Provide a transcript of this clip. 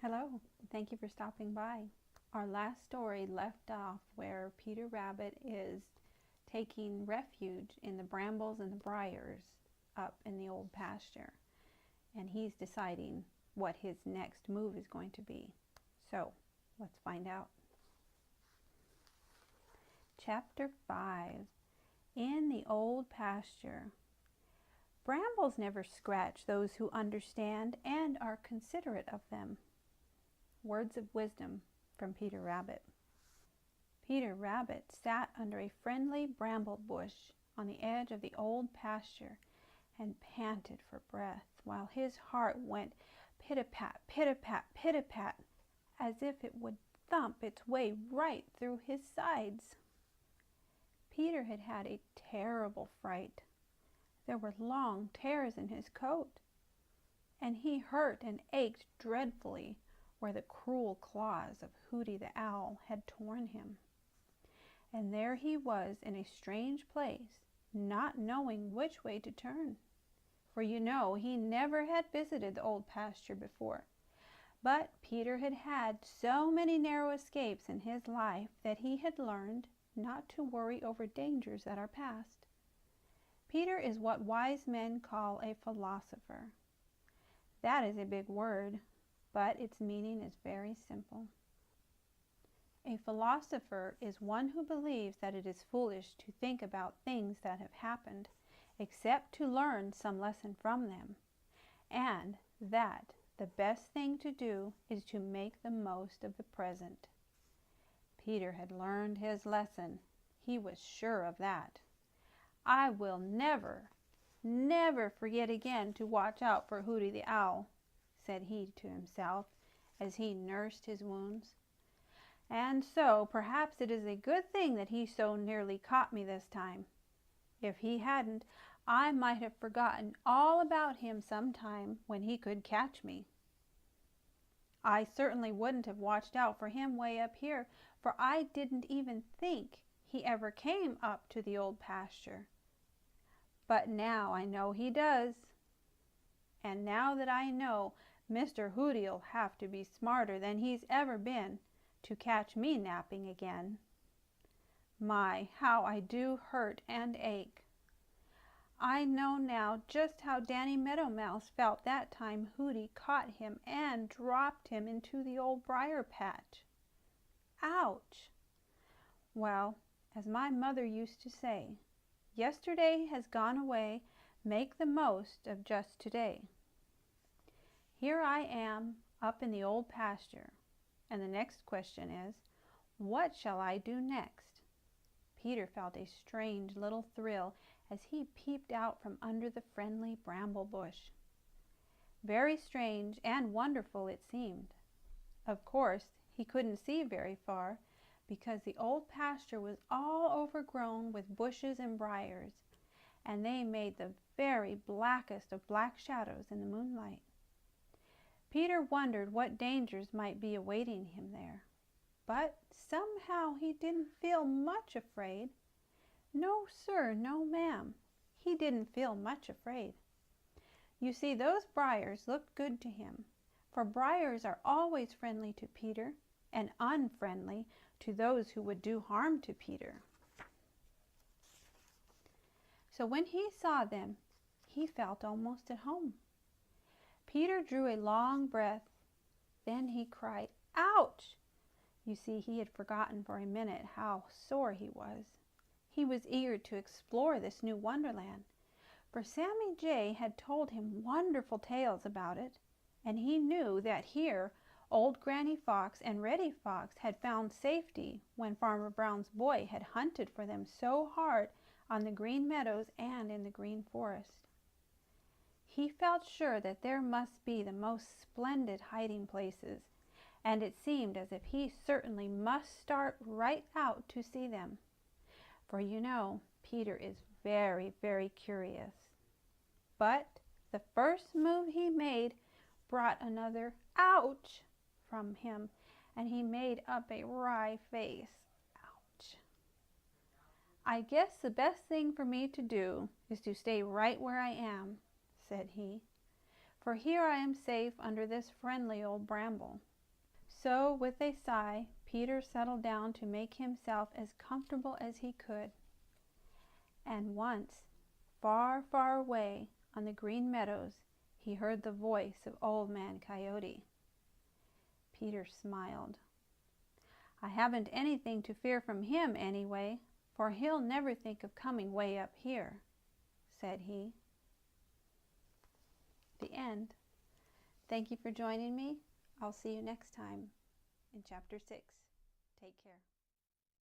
Hello, thank you for stopping by. Our last story left off where Peter Rabbit is taking refuge in the brambles and the briars up in the old pasture, and he's deciding what his next move is going to be. So, let's find out. Chapter 5. In the Old Pasture. Brambles never scratch those who understand and are considerate of them. Words of wisdom from Peter Rabbit. Peter Rabbit sat under a friendly bramble bush on the edge of the old pasture and panted for breath, while his heart went pit-a-pat, pit-a-pat, pit-a-pat, as if it would thump its way right through his sides. Peter had had a terrible fright. There were long tears in his coat, and he hurt and ached dreadfully where the cruel claws of Hooty the Owl had torn him. And there he was in a strange place, not knowing which way to turn. For you know he never had visited the old pasture before. But Peter had had so many narrow escapes in his life that he had learned not to worry over dangers that are past. Peter is what wise men call a philosopher. That is a big word, but its meaning is very simple. A philosopher is one who believes that it is foolish to think about things that have happened, except to learn some lesson from them, and that the best thing to do is to make the most of the present. Peter had learned his lesson. He was sure of that. I will never, never forget again to watch out for Hooty the Owl, said he to himself as he nursed his wounds. And so perhaps it is a good thing that he so nearly caught me this time. If he hadn't, I might have forgotten all about him sometime when he could catch me. I certainly wouldn't have watched out for him way up here, for I didn't even think he ever came up to the old pasture. But now I know he does. And now that I know, Mr. Hooty'll have to be smarter than he's ever been to catch me napping again. My, how I do hurt and ache. I know now just how Danny Meadow Mouse felt that time Hooty caught him and dropped him into the old briar patch. Ouch! Well, as my mother used to say, yesterday has gone away, make the most of just today. Here I am up in the old pasture, and the next question is, what shall I do next? Peter felt a strange little thrill as he peeped out from under the friendly bramble bush. Very strange and wonderful it seemed. Of course, he couldn't see very far because the old pasture was all overgrown with bushes and briars, and they made the very blackest of black shadows in the moonlight. Peter wondered what dangers might be awaiting him there, but somehow he didn't feel much afraid. No, sir, no, ma'am, he didn't feel much afraid. You see, those briars looked good to him, for briars are always friendly to Peter and unfriendly to those who would do harm to Peter. So when he saw them, he felt almost at home. Peter drew a long breath. Then he cried, "Ouch!" You see, he had forgotten for a minute how sore he was. He was eager to explore this new wonderland, for Sammy Jay had told him wonderful tales about it, and he knew that here old Granny Fox and Reddy Fox had found safety when Farmer Brown's boy had hunted for them so hard on the Green Meadows and in the Green Forest. He felt sure that there must be the most splendid hiding places, and it seemed as if he certainly must start right out to see them. For you know, Peter is very, very curious. But the first move he made brought another "ouch" from him, and he made up a wry face. Ouch. I guess the best thing for me to do is to stay right where I am, said he, for here I am safe under this friendly old bramble. So, with a sigh, Peter settled down to make himself as comfortable as he could. And once, far, far away on the Green Meadows, he heard the voice of Old Man Coyote. Peter smiled. "I haven't anything to fear from him anyway, for he'll never think of coming way up here," said he. The end. Thank you for joining me. I'll see you next time in Chapter 6. Take care.